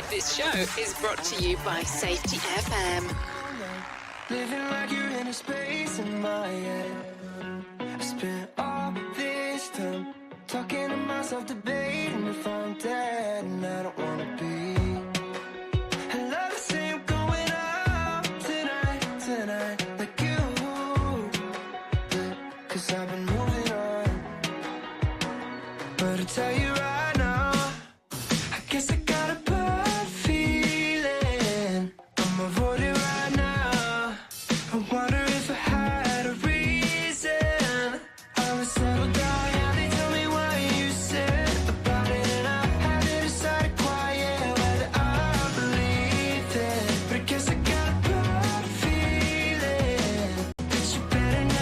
This show is brought to you by Safety FM. Living like you're in a space in my head. I spent all this time talking to myself, debating if I'm dead, and I don't wanna be. I love to say I'm going out tonight, like you. Cause I've been moving on. But I tell you right now, I guess I got a bad feeling. I'm avoiding right now. I wonder if I had a reason. I was settled down, yeah, they tell me what you said about it, and I had to decide quiet whether I believe it. But I guess I got a bad feeling that you better know.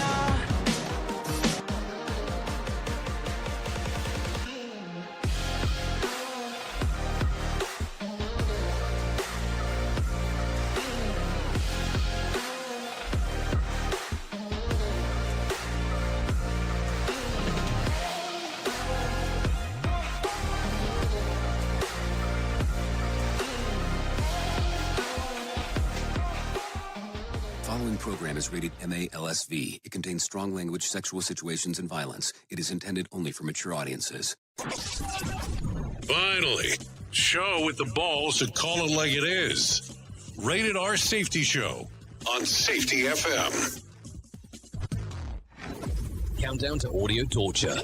Following program is rated MA-LSV. It contains strong language, sexual situations, and violence. It is intended only for mature audiences. Finally, show with the balls to call it like it is. Rated R Safety Show on Safety FM. Countdown to audio torture.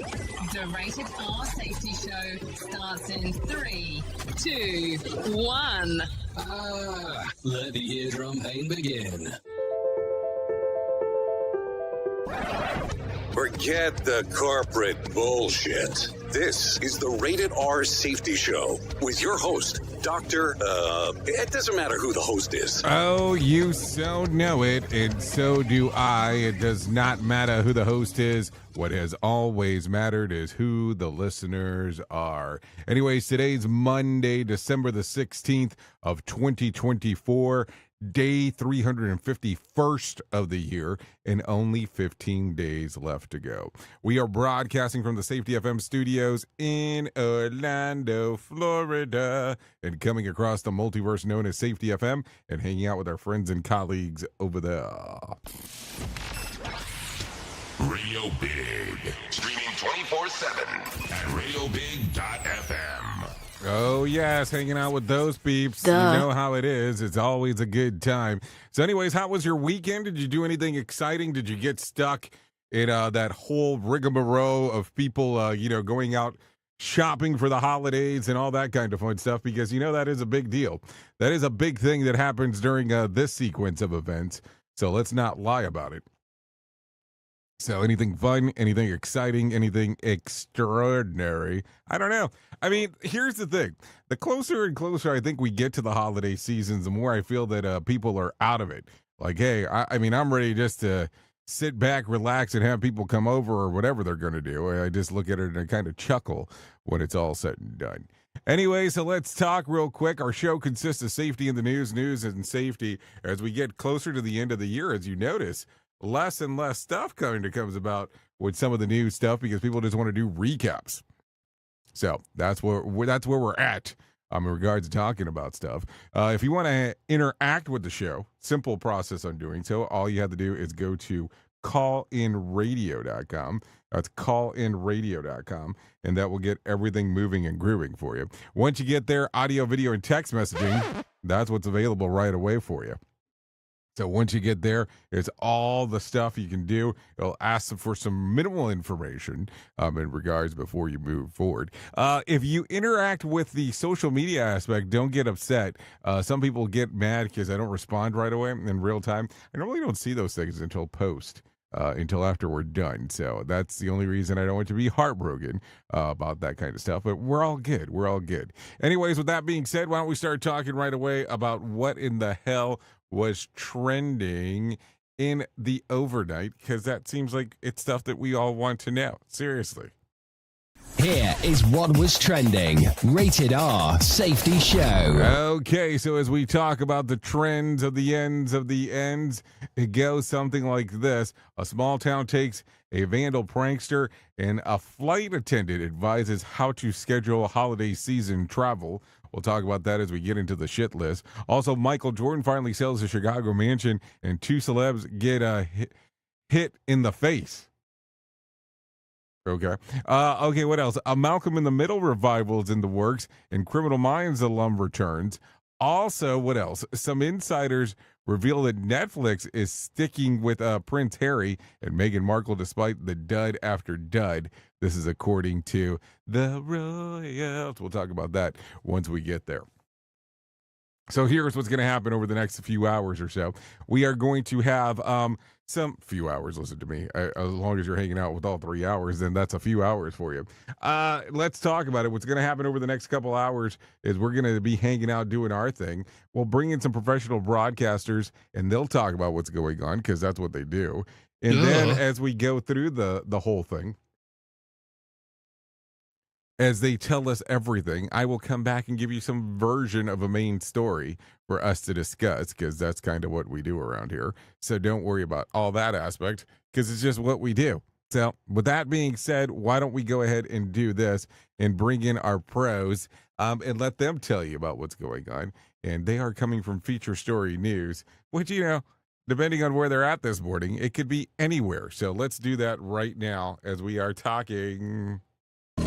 The Rated R Safety Show starts in 3, 2, 1. Let the eardrum pain begin. Forget the corporate bullshit. This is the Rated R Safety Show with your host, Dr. It doesn't matter who the host is. Oh, you so know it, and so do I. It does not matter who the host is. What has always mattered is who the listeners are. Anyways, today's Monday, December the 16th of 2024. Day 351st of the year, and only 15 days left to go. We are broadcasting from the Safety FM studios in Orlando, Florida, and coming across the multiverse known as Safety FM, and hanging out with our friends and colleagues over there. Radio Big, streaming 24/7 at radiobig.fm. Oh, yes, hanging out with those peeps. Duh. You know how it is. It's always a good time. So anyways, how was your weekend? Did you do anything exciting? Did you get stuck in that whole rigmarole of people, going out shopping for the holidays and all that kind of fun stuff? Because, that is a big deal. That is a big thing that happens during this sequence of events. So let's not lie about it. So anything fun, anything exciting, anything extraordinary? I don't know. I mean, here's the thing. The closer and closer I think we get to the holiday seasons, the more I feel that people are out of it. Like, hey, I'm ready just to sit back, relax, and have people come over or whatever they're going to do. I just look at it and I kind of chuckle when it's all said and done. Anyway, so let's talk real quick. Our show consists of safety in the news and safety. As we get closer to the end of the year, as you notice, less and less stuff kind of comes about with some of the new stuff because people just want to do recaps. So that's where we're at in regards to talking about stuff. If you want to interact with the show, simple process on doing so. All you have to do is go to callinradio.com. That's callinradio.com, and that will get everything moving and grooving for you. Once you get there, audio, video, and text messaging, that's what's available right away for you. So once you get there, it's all the stuff you can do. It'll ask for some minimal information in regards before you move forward. If you interact with the social media aspect, don't get upset. Some people get mad because I don't respond right away in real time. I normally don't see those things until until after we're done. So that's the only reason I don't want to be heartbroken about that kind of stuff. But we're all good. We're all good. Anyways, with that being said, why don't we start talking right away about what in the hell was trending in the overnight, because that seems like it's stuff that we all want to know. Seriously. Here is what was trending. Rated R Safety Show. Okay, so as we talk about the trends of the ends, it goes something like this. A small town takes a vandal prankster, and a flight attendant advises how to schedule holiday season travel. We'll talk about that as we get into the shit list. Also, Michael Jordan finally sells a Chicago mansion, and 2 celebs get hit in the face. Okay. Okay, what else? A Malcolm in the Middle revival is in the works, and Criminal Minds alum returns. Also, what else? Some insiders reveal that Netflix is sticking with Prince Harry and Meghan Markle despite the dud after dud. This is according to the Royals. We'll talk about that once we get there. So here's what's going to happen over the next few hours or so. We are going to have some few hours. Listen to me. As long as you're hanging out with all 3 hours, then that's a few hours for you. Let's talk about it. What's going to happen over the next couple hours is we're going to be hanging out doing our thing. We'll bring in some professional broadcasters, and they'll talk about what's going on because that's what they do. And then as we go through the whole thing, as they tell us everything, I will come back and give you some version of a main story for us to discuss, because that's kind of what we do around here. So don't worry about all that aspect, because it's just what we do. So with that being said, why don't we go ahead and do this and bring in our pros and let them tell you about what's going on. And they are coming from Feature Story News, which, you know, depending on where they're at this morning, it could be anywhere. So let's do that right now as we are talking.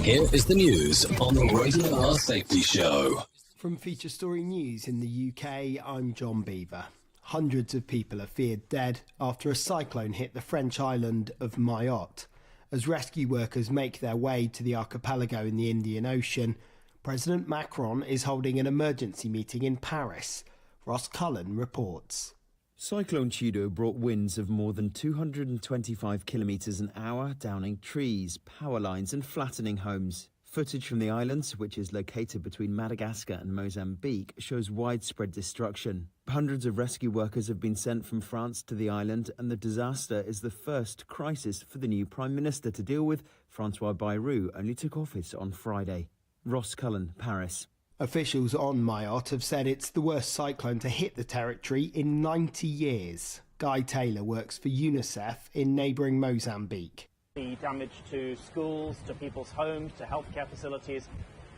Here is the news on the Rated R Safety Show. From Feature Story News in the UK, I'm John Beaver. Hundreds of people are feared dead after a cyclone hit the French island of Mayotte. As rescue workers make their way to the archipelago in the Indian Ocean, President Macron is holding an emergency meeting in Paris. Ross Cullen reports. Cyclone Tudor brought winds of more than 225 kilometres an hour, downing trees, power lines and flattening homes. Footage from the island, which is located between Madagascar and Mozambique, shows widespread destruction. Hundreds of rescue workers have been sent from France to the island, and the disaster is the first crisis for the new Prime Minister to deal with. Francois Bayrou only took office on Friday. Ross Cullen, Paris. Officials on Mayotte have said it's the worst cyclone to hit the territory in 90 years. Guy Taylor works for UNICEF in neighbouring Mozambique. The damage to schools, to people's homes, to healthcare facilities.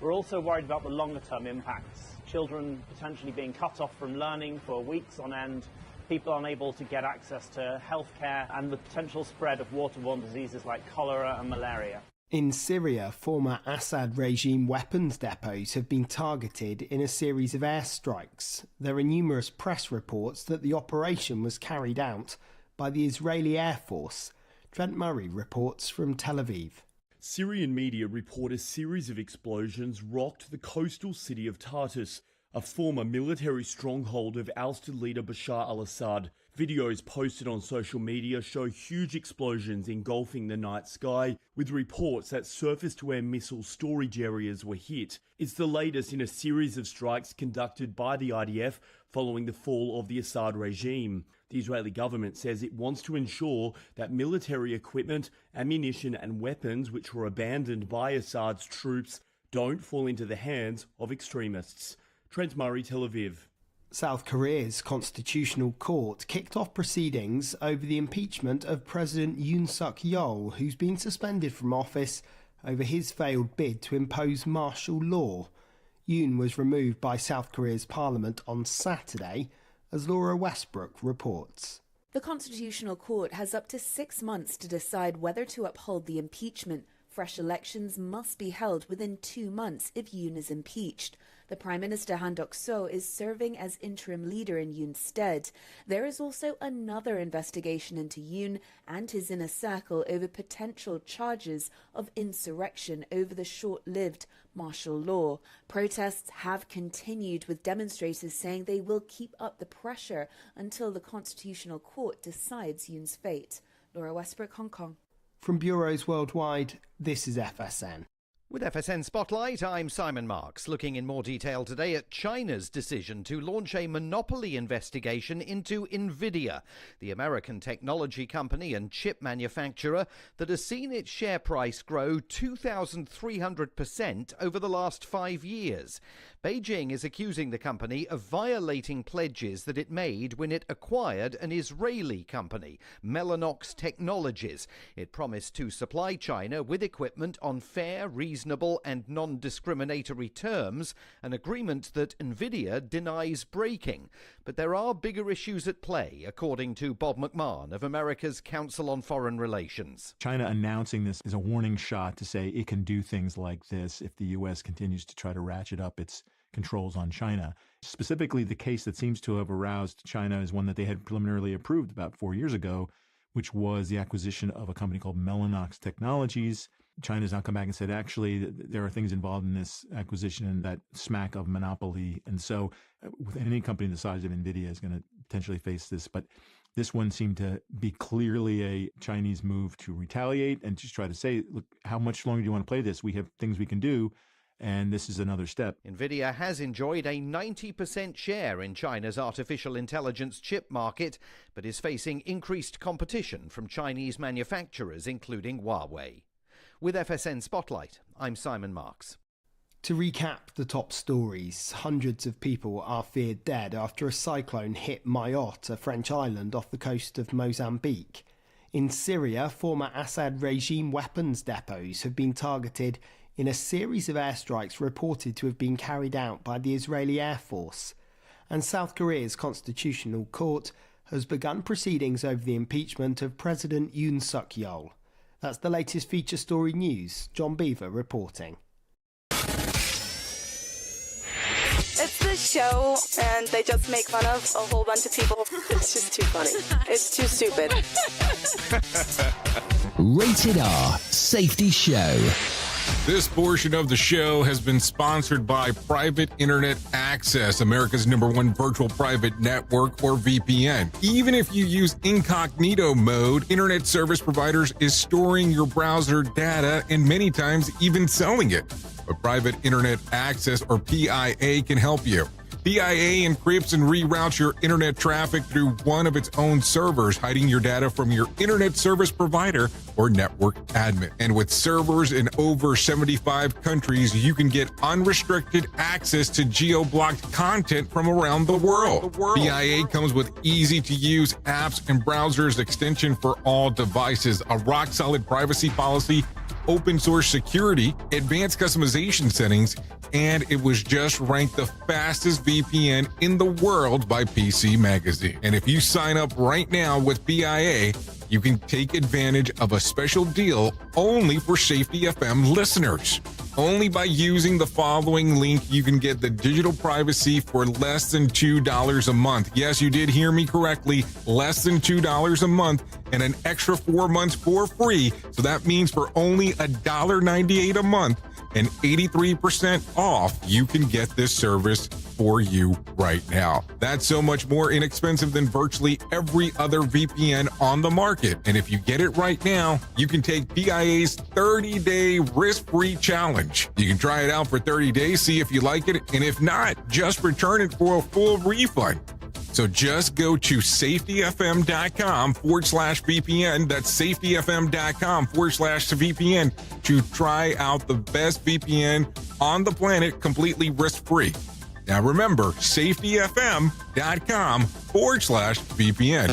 We're also worried about the longer-term impacts. Children potentially being cut off from learning for weeks on end, people unable to get access to healthcare, and the potential spread of waterborne diseases like cholera and malaria. In Syria, former Assad regime weapons depots have been targeted in a series of airstrikes. There are numerous press reports that the operation was carried out by the Israeli Air Force. Trent Murray reports from Tel Aviv. Syrian media report a series of explosions rocked the coastal city of Tartus, a former military stronghold of ousted leader Bashar al-Assad. Videos posted on social media show huge explosions engulfing the night sky, with reports that surface-to-air missile storage areas were hit. It's the latest in a series of strikes conducted by the IDF following the fall of the Assad regime. The Israeli government says it wants to ensure that military equipment, ammunition and weapons which were abandoned by Assad's troops don't fall into the hands of extremists. Trent Murray, Tel Aviv. South Korea's constitutional court kicked off proceedings over the impeachment of President Yoon Suk-yeol, who's been suspended from office over his failed bid to impose martial law. Yoon was removed by South Korea's parliament on Saturday, as Laura Westbrook reports. The Constitutional Court has up to 6 months to decide whether to uphold the impeachment. Fresh elections must be held within 2 months if Yoon is impeached. The Prime Minister Han Duck-seo is serving as interim leader in Yoon's stead. There is also another investigation into Yoon and his inner circle over potential charges of insurrection over the short-lived martial law. Protests have continued, with demonstrators saying they will keep up the pressure until the Constitutional Court decides Yoon's fate. Laura Westbrook, Hong Kong. From bureaus worldwide, this is FSN. With FSN Spotlight, I'm Simon Marks, looking in more detail today at China's decision to launch a monopoly investigation into Nvidia, the American technology company and chip manufacturer that has seen its share price grow 2,300% over the last 5 years. Beijing is accusing the company of violating pledges that it made when it acquired an Israeli company, Mellanox Technologies. It promised to supply China with equipment on fair, reasonable reasonable and non-discriminatory terms, an agreement that NVIDIA denies breaking. But there are bigger issues at play, according to Bob McMahon of America's Council on Foreign Relations. China announcing this is a warning shot to say it can do things like this if the U.S. continues to try to ratchet up its controls on China. Specifically, the case that seems to have aroused China is one that they had preliminarily approved about 4 years ago, which was the acquisition of a company called Mellanox Technologies. China's now come back and said, actually, there are things involved in this acquisition that smack of monopoly. And so with any company the size of NVIDIA is going to potentially face this. But this one seemed to be clearly a Chinese move to retaliate and just try to say, look, how much longer do you want to play this? We have things we can do. And this is another step. NVIDIA has enjoyed a 90% share in China's artificial intelligence chip market, but is facing increased competition from Chinese manufacturers, including Huawei. With FSN Spotlight, I'm Simon Marks. To recap the top stories, hundreds of people are feared dead after a cyclone hit Mayotte, a French island off the coast of Mozambique. In Syria, former Assad regime weapons depots have been targeted in a series of airstrikes reported to have been carried out by the Israeli Air Force. And South Korea's Constitutional Court has begun proceedings over the impeachment of President Yoon Suk-yeol. That's the latest feature story news. John Beaver reporting. It's this show, and they just make fun of a whole bunch of people. It's just too funny. It's too stupid. Rated R Safety Show. This portion of the show has been sponsored by Private Internet Access, America's #1 virtual private network, or VPN. Even if you use incognito mode, internet service providers is storing your browser data and many times even selling it. But Private Internet Access, or PIA, can help you. PIA encrypts and reroutes your internet traffic through one of its own servers, hiding your data from your internet service provider or network admin. And with servers in over 75 countries, you can get unrestricted access to geo-blocked content from around the world. PIA comes with easy-to-use apps and browsers extension for all devices, a rock-solid privacy policy, open source security, advanced customization settings, and it was just ranked the fastest VPN in the world by PC Magazine. And if you sign up right now with PIA, you can take advantage of a special deal only for Safety FM listeners. Only by using the following link, you can get the digital privacy for less than $2 a month. Yes, you did hear me correctly, less than $2 a month, and an extra 4 months for free. So that means for only $1.98 a month and 83% off, you can get this service for you right now. That's so much more inexpensive than virtually every other VPN on the market. And if you get it right now, you can take PIA's 30-day risk-free challenge. You can try it out for 30 days, see if you like it, and if not, just return it for a full refund. So just go to safetyfm.com/VPN. That's safetyfm.com/VPN to try out the best VPN on the planet completely risk-free. Now remember, safetyfm.com/VPN.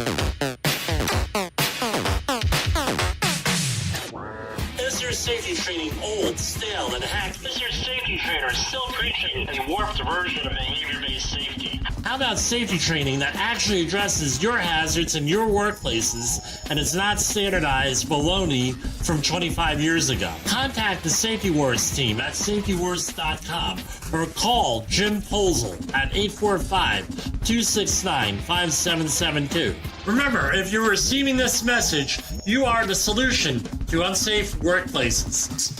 Is your safety training old, stale, and hacked? Is your safety trainer still preaching a warped version of behavior-based safety? How about safety training that actually addresses your hazards in your workplaces and is not standardized baloney from 25 years ago? Contact the Safety Wars team at safetywars.com or call Jim Posel at 845-269-5772. Remember, if you're receiving this message, you are the solution to unsafe workplaces.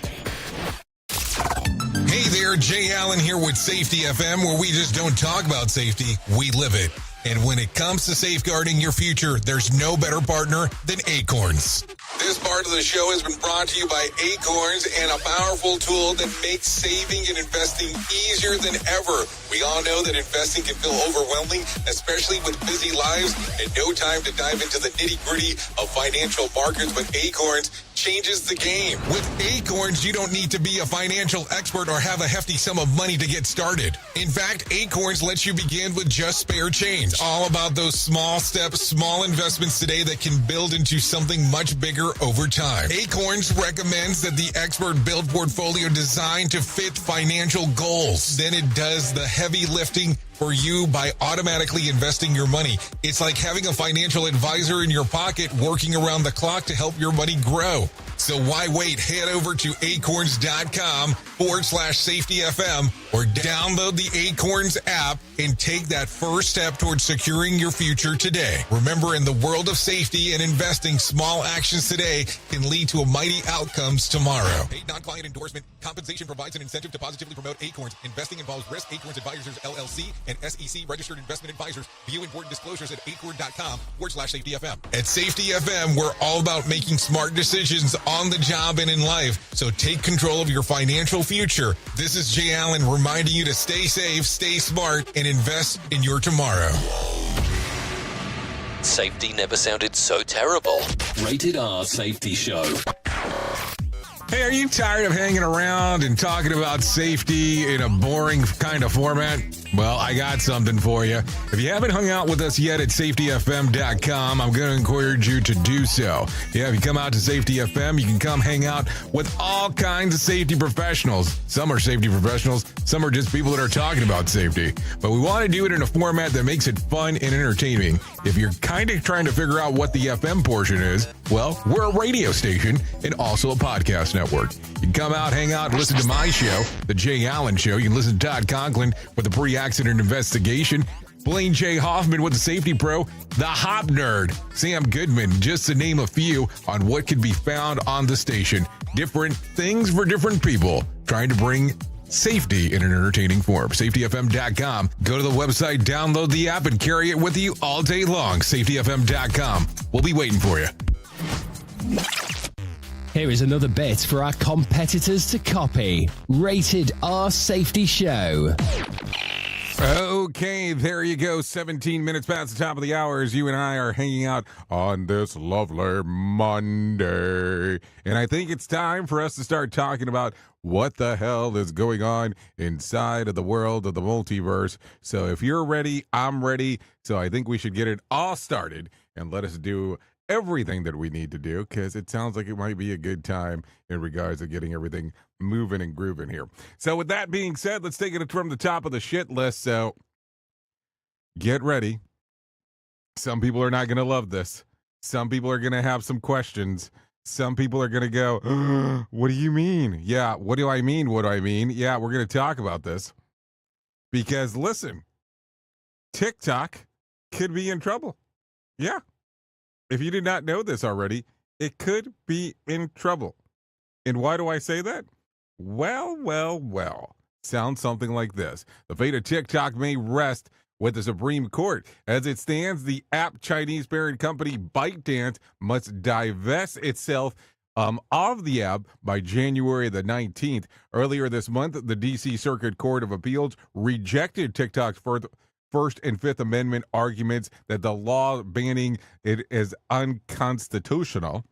Hey there, Jay Allen here with Safety FM, where we just don't talk about safety, we live it. And when it comes to safeguarding your future, there's no better partner than Acorns. This part of the show has been brought to you by Acorns, and a powerful tool that makes saving and investing easier than ever. We all know that investing can feel overwhelming, especially with busy lives and no time to dive into the nitty-gritty of financial markets. But Acorns changes the game. With Acorns, you don't need to be a financial expert or have a hefty sum of money to get started. In fact, Acorns lets you begin with just spare change. All about those small steps, small investments today that can build into something much bigger over time. Acorns recommends that the expert build portfolio designed to fit financial goals. Then it does the heavy lifting for you by automatically investing your money. It's like having a financial advisor in your pocket working around the clock to help your money grow. So why wait? Head over to acorns.com/safetyfm or download the Acorns app and take that first step towards securing your future today. Remember, in the world of safety and investing, small actions today can lead to mighty outcomes tomorrow. Paid non-client endorsement. Compensation provides an incentive to positively promote Acorns. Investing involves risk. Acorns Advisors, LLC, and SEC registered investment advisors. View important disclosures at acorn.com/safetyfm. At Safety FM, we're all about making smart decisions on the job and in life. So take control of your financial future. This is Jay Allen reminding you to stay safe, stay smart, and invest in your tomorrow. Safety never sounded so terrible. Rated R Safety Show. Hey, are you tired of hanging around and talking about safety in a boring kind of format? Well, I got something for you. If you haven't hung out with us yet at safetyfm.com, I'm going to encourage you to do so. Yeah, if you come out to Safety FM, you can come hang out with all kinds of safety professionals. Some are safety professionals, some are just people that are talking about safety. But we want to do it in a format that makes it fun and entertaining. If you're kind of trying to figure out what the FM portion is, well, we're a radio station and also a podcast network. You can come out, hang out, and listen to my show, The Jay Allen Show. You can listen to Todd Conklin with the pre-accident investigation, Blaine J. Hoffman with the Safety Pro, the Hop Nerd, Sam Goodman, just to name a few on what can be found on the station. Different things for different people, trying to bring safety in an entertaining form. SafetyFM.com. Go to the website, download the app, and carry it with you all day long. SafetyFM.com. We'll be waiting for you. Here is another bit for our competitors to copy. Rated R Safety Show. Okay, there you go. 17 minutes past the top of the hour as you and I are hanging out on this lovely Monday. And I think it's time for us to start talking about what the hell is going on inside of the world of the multiverse. So if you're ready, I'm ready. So I think we should get it all started and let us do everything that we need to do, because it sounds like it might be a good time in regards to getting everything moving and grooving here. So with that being said, let's take it from the top of the shit list. So get ready. Some people are not going to love this. Some people are going to have some questions. Some people are going to go, what do you mean? Yeah, what do I mean? What do I mean? Yeah, we're going to talk about this. Because listen, TikTok could be in trouble. Yeah. If you did not know this already, it could be in trouble. And why do I say that? Well. Sounds something like this. The fate of TikTok may rest with the Supreme Court. As it stands, the app Chinese parent company ByteDance must divest itself of the app by January the 19th. Earlier this month, the D.C. Circuit Court of Appeals rejected TikTok's First and Fifth Amendment arguments that the law banning it is unconstitutional.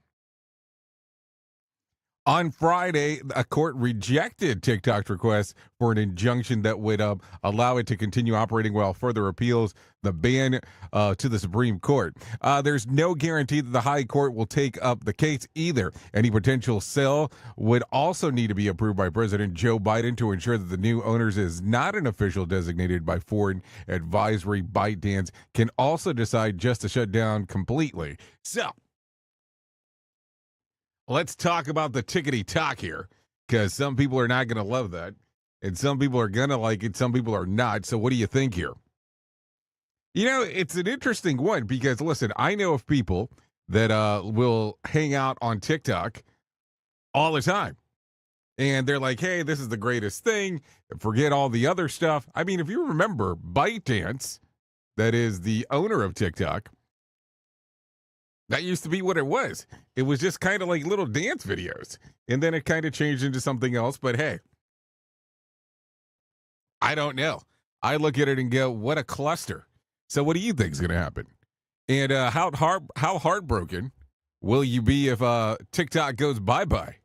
On Friday, a court rejected TikTok's request for an injunction that would allow it to continue operating while further appeals the ban to the Supreme Court. There's no guarantee that the High Court will take up the case either. Any potential sale would also need to be approved by President Joe Biden to ensure that the new owners is not an official designated by foreign advisory. ByteDance can also decide just to shut down completely. So, let's talk about the tickety-tock here, because some people are not going to love that, and some people are going to like it, some people are not. So what do you think here? You know, it's an interesting one, because, listen, I know of people that will hang out on TikTok all the time, and they're like, hey, this is the greatest thing, forget all the other stuff. I mean, if you remember, ByteDance, that is the owner of TikTok, that used to be what it was. It was just kind of like little dance videos. And then it kind of changed into something else. But hey, I don't know. I look at it and go, what a cluster. So what do you think is going to happen? And how heartbroken will you be if TikTok goes bye-bye?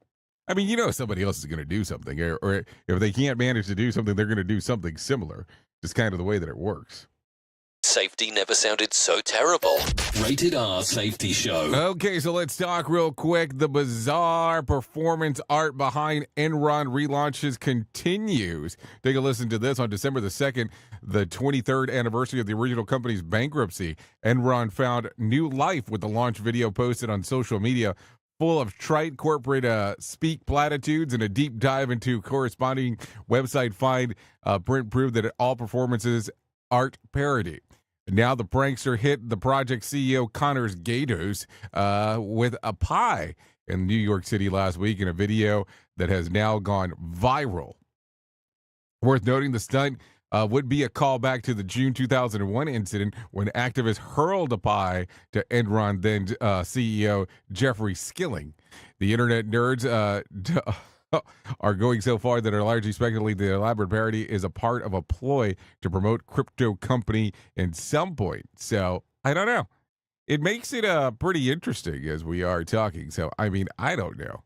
I mean, you know somebody else is going to do something, or if they can't manage to do something, they're going to do something similar. Just kind of the way that it works. Safety never sounded so terrible. Rated R Safety Show. Okay, so let's talk real quick. The bizarre performance art behind Enron relaunches continues. Take a listen to this. On December the 2nd, the 23rd anniversary of the original company's bankruptcy, Enron found new life with the launch video posted on social media, full of trite corporate speak platitudes and a deep dive into corresponding website find. Print proved that all performances art parody. Now the prankster hit the project CEO Connors Gatos with a pie in New York City last week in a video that has now gone viral. Worth noting, the stunt would be a callback to the June 2001 incident when activists hurled a pie to Enron then CEO Jeffrey Skilling. The internet nerds are going so far that are largely speculating the elaborate parody is a part of a ploy to promote crypto company in some point. So, I don't know. It makes it pretty interesting as we are talking. So, I mean, I don't know.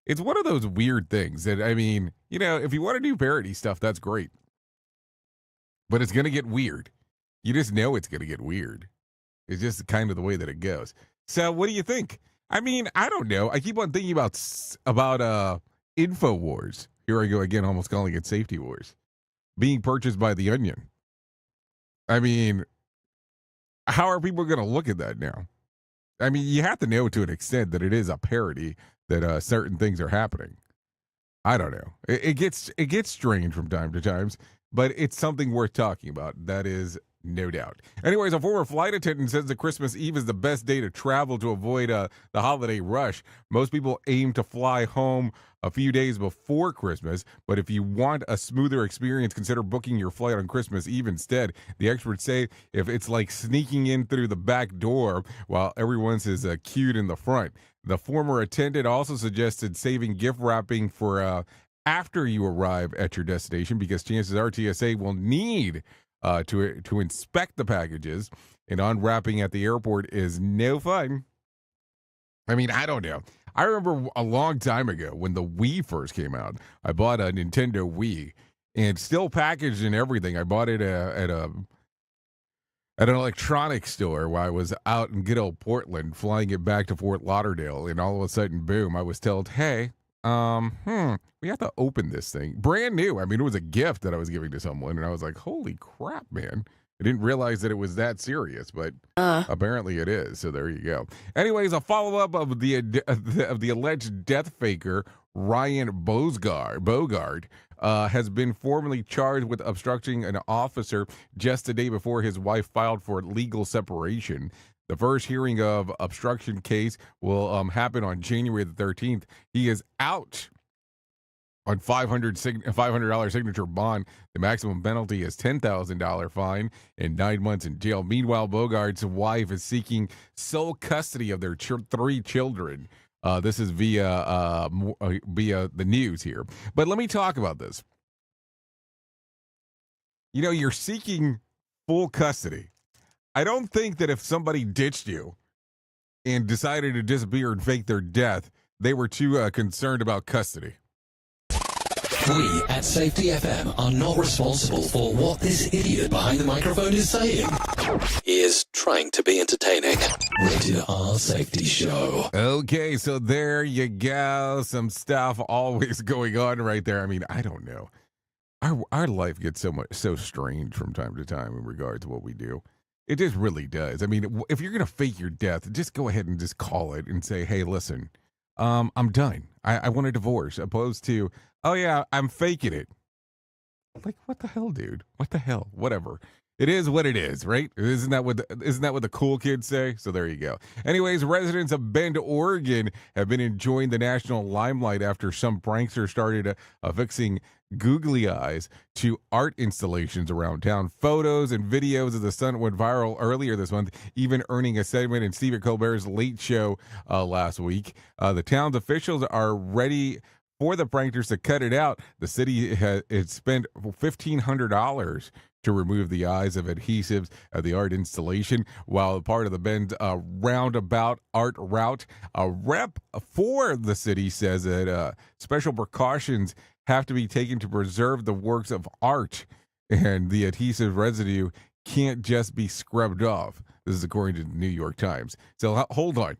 It's one of those weird things that, I mean, you know, if you want to do parody stuff, that's great. But it's going to get weird. You just know it's going to get weird. It's just kind of the way that it goes. So, what do you think? I mean, I don't know. I keep on thinking about InfoWars. Here I go again, almost calling it Safety Wars. Being purchased by The Onion. I mean, how are people going to look at that now? I mean, you have to know to an extent that it is a parody that certain things are happening. I don't know. It gets strange from time to time, but it's something worth talking about. That is no doubt. Anyways, a former flight attendant says that Christmas Eve is the best day to travel to avoid the holiday rush. Most people aim to fly home a few days before Christmas, but if you want a smoother experience, consider booking your flight on Christmas Eve instead. The experts say if it's like sneaking in through the back door while everyone's is queued in the front. The former attendant also suggested saving gift wrapping for after you arrive at your destination because chances are TSA will need to inspect the packages, and unwrapping at the airport is no fun. I mean, I don't know. I remember a long time ago when the Wii first came out, I bought a Nintendo Wii, and still packaged and everything. I bought it at an electronics store while I was out in good old Portland, flying it back to Fort Lauderdale, and all of a sudden, boom, I was told, hey, we have to open this thing. Brand new. I mean, it was a gift that I was giving to someone, and I was like, holy crap, man. I didn't realize that it was that serious, but apparently it is. So there you go. Anyways, a follow-up of the alleged death faker, Ryan Bogard, has been formally charged with obstructing an officer just a day before his wife filed for legal separation. The first hearing of obstruction case will happen on January the 13th. He is out on $500 signature bond. The maximum penalty is $10,000 fine and 9 months in jail. Meanwhile, Bogard's wife is seeking sole custody of their 3 children. This is via the news here. But let me talk about this. You know, you're seeking full custody. I don't think that if somebody ditched you and decided to disappear and fake their death, they were too concerned about custody. We at Safety FM are not responsible for what this idiot behind the microphone is saying. He is trying to be entertaining. Rated R Safety Show. Okay, so there you go. Some stuff always going on right there. I mean, I don't know. Our life gets so strange from time to time in regards to what we do. It just really does. I mean, if you're going to fake your death, just go ahead and just call it and say, hey, listen, I'm done. I want a divorce, opposed to, oh, yeah, I'm faking it. Like, what the hell, dude? What the hell? Whatever. It is what it is, right? Isn't that what the cool kids say? So there you go. Anyways, residents of Bend, Oregon have been enjoying the national limelight after some prankster started affixing googly eyes to art installations around town. Photos and videos of the stunt went viral earlier this month, even earning a segment in Stephen Colbert's Late Show last week. The town's officials are ready for the pranksters to cut it out. The city has spent $1,500 to remove the eyes of adhesives at the art installation while part of the Bend roundabout art route. A rep for the city says that special precautions have to be taken to preserve the works of art, and the adhesive residue can't just be scrubbed off. This is according to the New York Times. So hold on.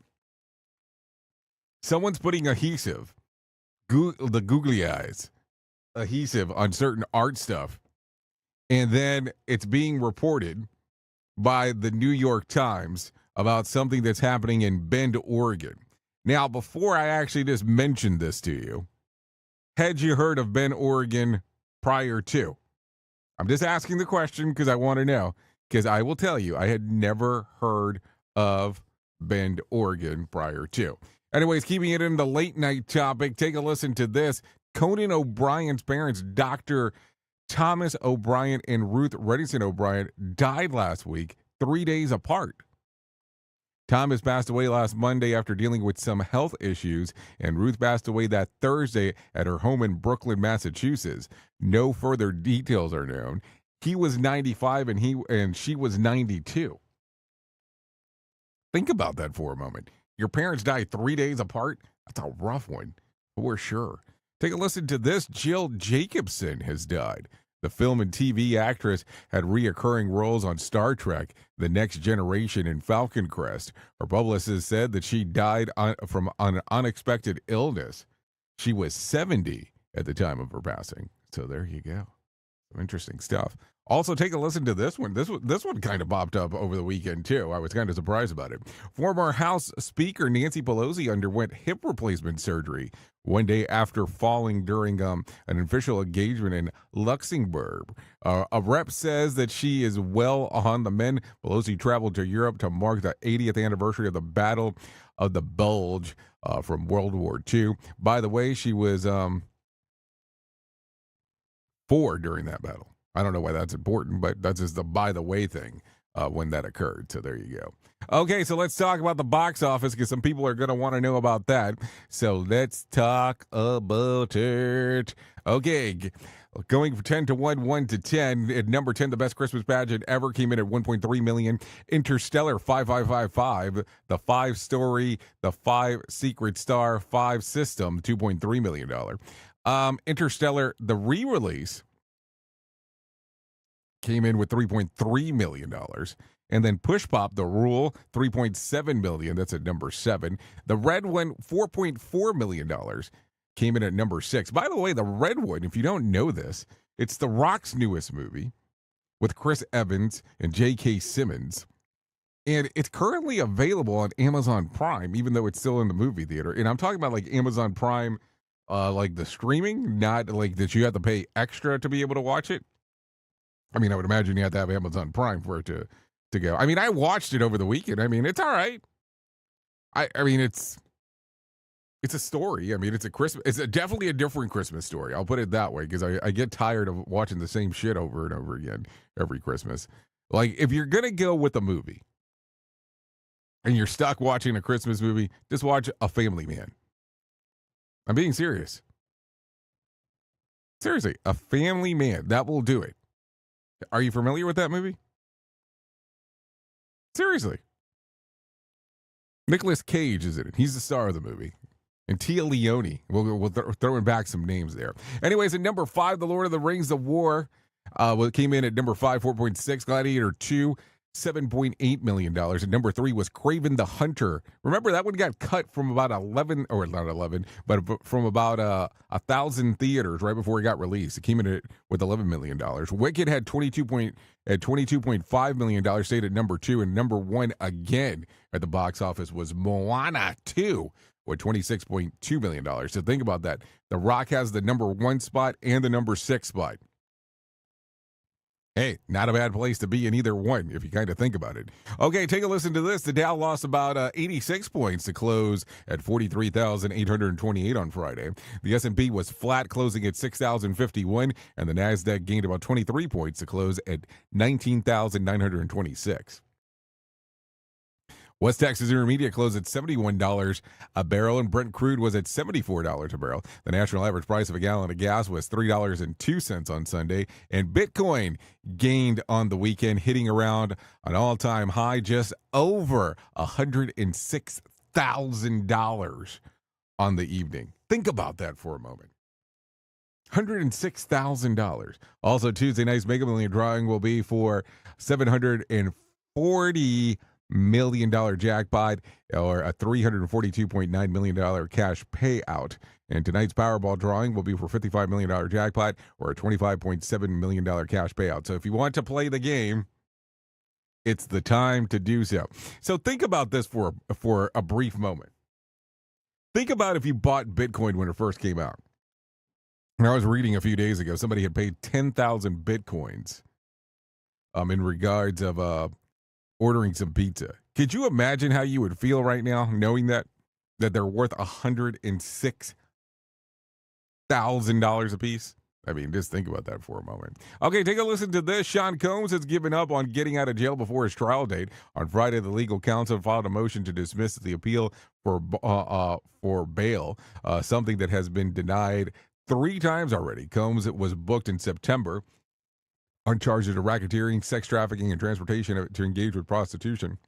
Someone's putting adhesive, the googly eyes adhesive on certain art stuff, and then it's being reported by the New York Times about something that's happening in Bend, Oregon. Now, before I actually just mentioned this to you, had you heard of Bend, Oregon prior to? I'm just asking the question because I want to know, because I will tell you, I had never heard of Bend, Oregon prior to. Anyways, keeping it in the late night topic, take a listen to this. Conan O'Brien's parents, Dr. Thomas O'Brien and Ruth Reddington O'Brien, died last week, 3 days apart. Thomas passed away last Monday after dealing with some health issues, and Ruth passed away that Thursday at her home in Brooklyn, Massachusetts. No further details are known. He was 95 and she was 92. Think about that for a moment. Your parents died 3 days apart? That's a rough one, for sure. Take a listen to this. Jill Jacobson has died. The film and TV actress had reoccurring roles on Star Trek, The Next Generation, and Falcon Crest. Her publicist said that she died from an unexpected illness. She was 70 at the time of her passing. So there you go. Some interesting stuff. Also, take a listen to this one. This one kind of popped up over the weekend, too. I was kind of surprised about it. Former House Speaker Nancy Pelosi underwent hip replacement surgery one day after falling during an official engagement in Luxembourg. A rep says that she is well on the mend. Pelosi traveled to Europe to mark the 80th anniversary of the Battle of the Bulge from World War II. By the way, she was 4 during that battle. I don't know why that's important, but that's just the by the way thing when that occurred. So there you go. Okay, so let's talk about the box office because some people are going to want to know about that. So let's talk about it. Okay, going from 10 to 1 to 10. At number 10, the best Christmas pageant ever came in at 1.3 million. Interstellar 5555, the 5-story, the 5 secret star, 5 system, $2.3 million. Interstellar, the re-release, came in with $3.3 million. And then Push Pop, The Rule, $3.7 million. That's at number 7. The Red One, $4.4 million. Came in at number 6. By the way, The Red One, if you don't know this, it's The Rock's newest movie with Chris Evans and J.K. Simmons. And it's currently available on Amazon Prime, even though it's still in the movie theater. And I'm talking about like Amazon Prime, like the streaming, not like that you have to pay extra to be able to watch it. I mean, I would imagine you have to have Amazon Prime for it to go. I mean, I watched it over the weekend. I mean, it's all right. I mean, it's a story. I mean, it's definitely a different Christmas story. I'll put it that way because I get tired of watching the same shit over and over again every Christmas. Like, if you're going to go with a movie and you're stuck watching a Christmas movie, just watch A Family Man. I'm being serious. Seriously, A Family Man. That will do it. Are you familiar with that movie? Seriously. Nicolas Cage is in it. He's the star of the movie. And Tia Leone. We'll throwing back some names there. Anyways, at number 5, The Lord of the Rings, The War. Came in at number 5, 4.6. Gladiator 2, $7.8 million. And number 3 was Kraven the Hunter. Remember, that one got cut from about 11, or not 11, but from about 1,000 theaters right before it got released. It came in with $11 million. Wicked had $22.5 million, stayed at number 2, and number 1 again at the box office was Moana 2 with $26.2 million. So think about that. The Rock has the number 1 spot and the number 6 spot. Hey, not a bad place to be in either one, if you kind of think about it. Okay, take a listen to this. The Dow lost about 86 points to close at 43,828 on Friday. The S&P was flat, closing at 6,051, and the Nasdaq gained about 23 points to close at 19,926. West Texas Intermediate closed at $71 a barrel, and Brent crude was at $74 a barrel. The national average price of a gallon of gas was $3.02 on Sunday, and Bitcoin gained on the weekend, hitting around an all-time high, just over $106,000 on the evening. Think about that for a moment. $106,000. Also, Tuesday night's Mega Million drawing will be for $740 million jackpot, or a $342.9 million cash payout. And tonight's Powerball drawing will be for $55 million jackpot, or a $25.7 million cash payout. So if you want to play the game, it's the time to do so. So think about this for a brief moment. Think about if you bought Bitcoin when it first came out. And I was reading a few days ago, somebody had paid 10,000 Bitcoins in regards of ordering some pizza. Could you imagine how you would feel right now knowing that they're worth $106,000 a piece? I mean, just think about that for a moment. Okay, take a listen to this. Sean Combs has given up on getting out of jail before his trial date. On Friday, the legal counsel filed a motion to dismiss the appeal for bail, something that has been denied 3 times already. Combs was booked in September on charges of racketeering, sex trafficking, and transportation to engage with prostitution.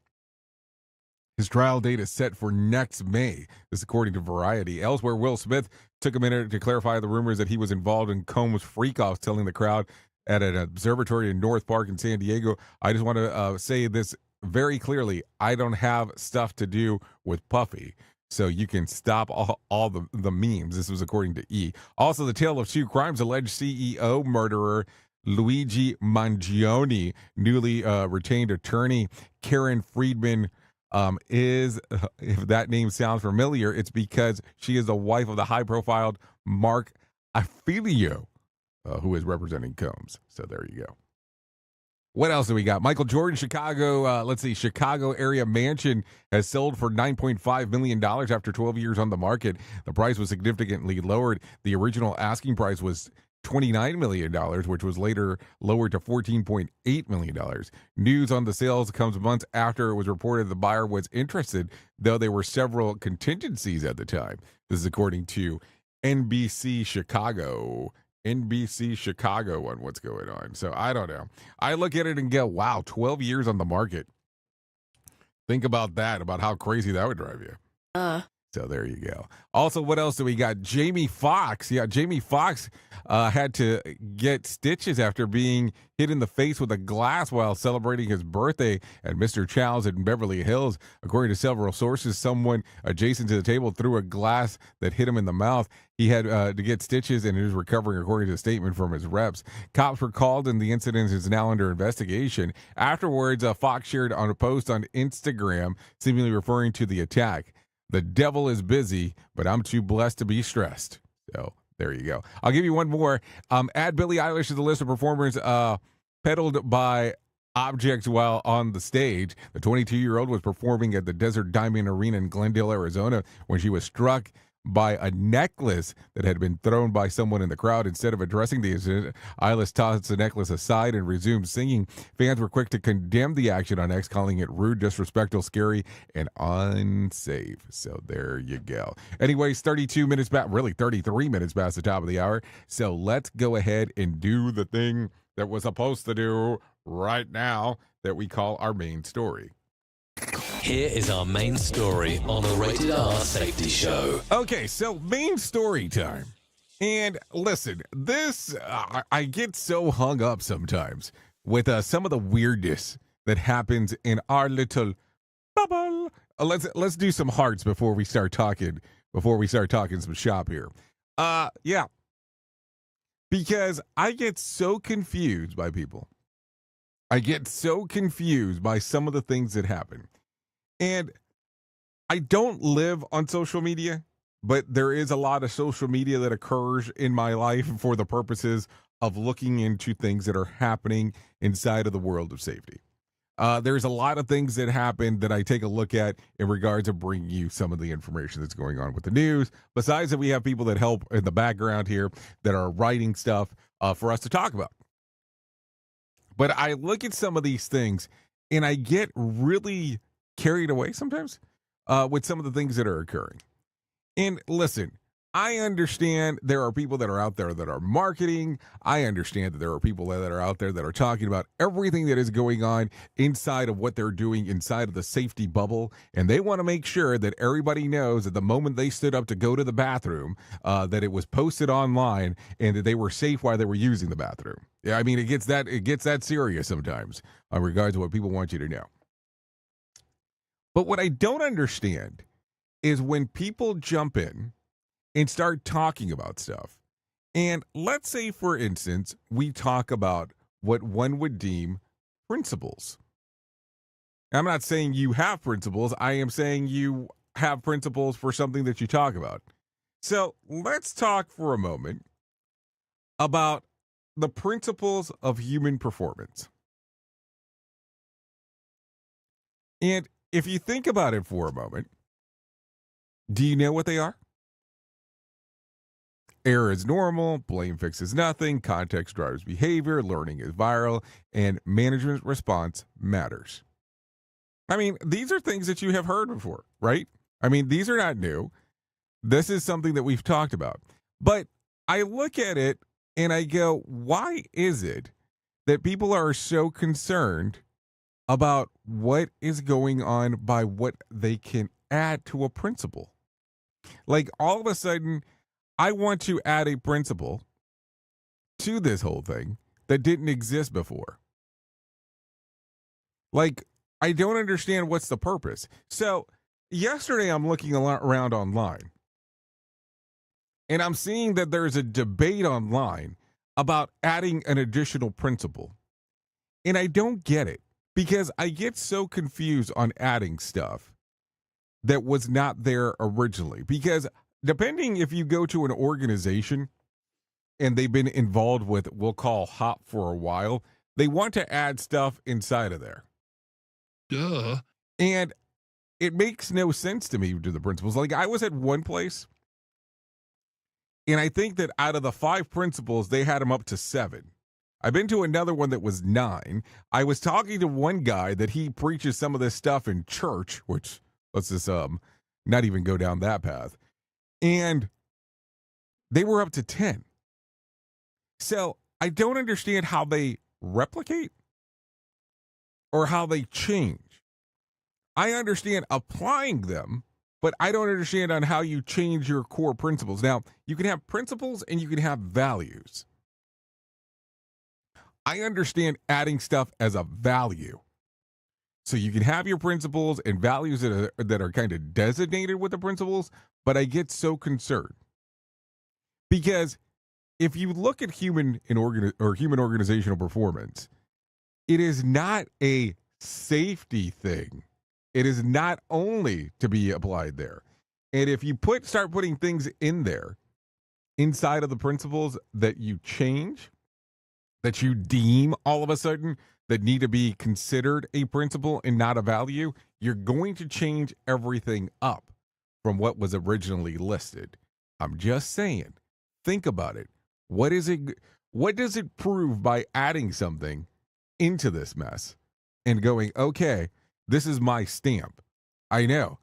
His trial date is set for next May, this according to Variety. Elsewhere, Will Smith took a minute to clarify the rumors that he was involved in Combs' freak-offs, telling the crowd at an observatory in North Park in San Diego, "I just want to say this very clearly. I don't have stuff to do with Puffy. So you can stop all the memes." This was according to E! Also, the tale of 2 crimes. Alleged CEO murderer Luigi Mangione, newly retained attorney Karen Friedman, is, if that name sounds familiar, it's because she is the wife of the high-profile Mark Affilio, who is representing Combs. So there you go. What else do we got? Michael Jordan, Chicago, Chicago area mansion has sold for $9.5 million after 12 years on the market. The price was significantly lowered. The original asking price was $29 million, which was later lowered to $14.8 million. News on the sales comes months after it was reported the buyer was interested, though there were several contingencies at the time. This is according to NBC Chicago on what's going on. So I don't know. I look at it and go, wow, 12 years on the market. Think about that, about how crazy that would drive you. So there you go. Also, what else do we got? Jamie Foxx. Yeah, Jamie Foxx had to get stitches after being hit in the face with a glass while celebrating his birthday at Mr. Chow's in Beverly Hills. According to several sources, someone adjacent to the table threw a glass that hit him in the mouth. He had to get stitches and he was recovering, according to a statement from his reps. Cops were called and the incident is now under investigation. Afterwards, Fox shared on a post on Instagram, seemingly referring to the attack. "The devil is busy, but I'm too blessed to be stressed." So there you go. I'll give you one more. Add Billie Eilish to the list of performers peddled by objects while on the stage. The 22-year-old was performing at the Desert Diamond Arena in Glendale, Arizona, when she was struck by a necklace that had been thrown by someone in the crowd. Instead of addressing the incident, Eilish tossed the necklace aside and resumed singing. Fans were quick to condemn the action on X, calling it rude, disrespectful, scary, and unsafe. So there you go. Anyways, 33 minutes past the top of the hour. So let's go ahead and do the thing that we're supposed to do right now that we call our main story. Here is our main story on the Rated R Safety Show. Okay, so main story time. And listen, this, I get so hung up sometimes with some of the weirdness that happens in our little bubble. Let's do some hearts before we start talking some shop here. Yeah. Because I get so confused by people. I get so confused by some of the things that happen. And I don't live on social media, but there is a lot of social media that occurs in my life for the purposes of looking into things that are happening inside of the world of safety. There's a lot of things that happen that I take a look at in regards to bringing you some of the information that's going on with the news. Besides that, we have people that help in the background here that are writing stuff for us to talk about. But I look at some of these things and I get really carried away sometimes with some of the things that are occurring. And listen, I understand there are people that are out there that are marketing. I understand that there are people that are out there that are talking about everything that is going on inside of what they're doing inside of the safety bubble. And they want to make sure that everybody knows that the moment they stood up to go to the bathroom, that it was posted online and that they were safe while they were using the bathroom. Yeah, I mean, it gets that serious sometimes in regards to what people want you to know. But what I don't understand is when people jump in and start talking about stuff. And let's say, for instance, we talk about what one would deem principles. I'm not saying you have principles. I am saying you have principles for something that you talk about. So let's talk for a moment about the principles of human performance. And if you think about it for a moment, do you know what they are? Error is normal, blame fixes nothing, context drives behavior, learning is viral, and management response matters. I mean, these are things that you have heard before, right? I mean, these are not new. This is something that we've talked about. But I look at it and I go, why is it that people are so concerned about what is going on by what they can add to a principle? Like, all of a sudden, I want to add a principle to this whole thing that didn't exist before. Like, I don't understand what's the purpose. So yesterday I'm looking around online and I'm seeing that there's a debate online about adding an additional principle. And I don't get it because I get so confused on adding stuff that was not there originally. Because depending if you go to an organization and they've been involved with, we'll call HOP for a while, they want to add stuff inside of there. Duh. And it makes no sense to me to the principles. Like, I was at one place and I think that out of the 5 principles, they had them up to 7. I've been to another one that was 9. I was talking to one guy that he preaches some of this stuff in church, which let's just not even go down that path. And they were up to 10. So I don't understand how they replicate or how they change. I understand applying them, but I don't understand on how you change your core principles. Now, you can have principles and you can have values. I understand adding stuff as a value. So you can have your principles and values that are kind of designated with the principles, but I get so concerned. Because if you look at human organizational performance, it is not a safety thing. It is not only to be applied there. And if you start putting things in there inside of the principles that you change, that you deem all of a sudden that need to be considered a principle and not a value, you're going to change everything up from what was originally listed. I'm just saying, think about it. What does it prove by adding something into this mess and going, okay, this is my stamp? I know.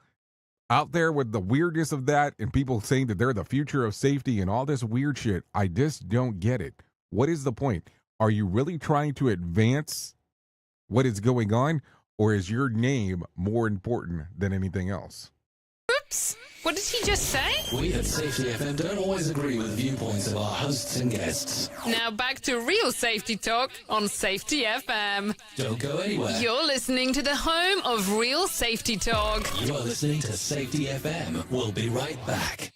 Out there with the weirdness of that and people saying that they're the future of safety and all this weird shit, I just don't get it. What is the point? Are you really trying to advance what is going on, or is your name more important than anything else? Oops! What did he just say? We at Safety FM don't always agree with viewpoints of our hosts and guests. Now back to real safety talk on Safety FM. Don't go anywhere. You're listening to the home of real safety talk. You are listening to Safety FM. We'll be right back.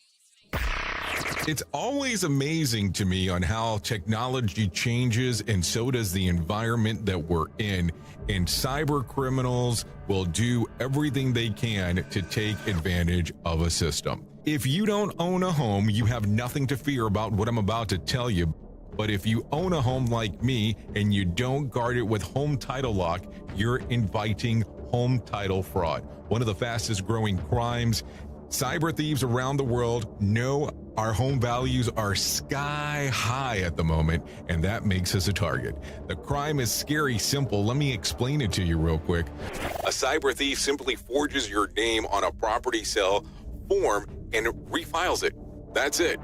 It's always amazing to me on how technology changes, and so does the environment that we're in. And cyber criminals will do everything they can to take advantage of a system. If you don't own a home, you have nothing to fear about what I'm about to tell you. But if you own a home like me and you don't guard it with home title lock, you're inviting home title fraud, one of the fastest growing crimes Cyber thieves around the world know our home values are sky high at the moment, and that makes us a target. The crime is scary simple. Let me explain it to you real quick. A cyber thief simply forges your name on a property sale form and refiles it. That's it.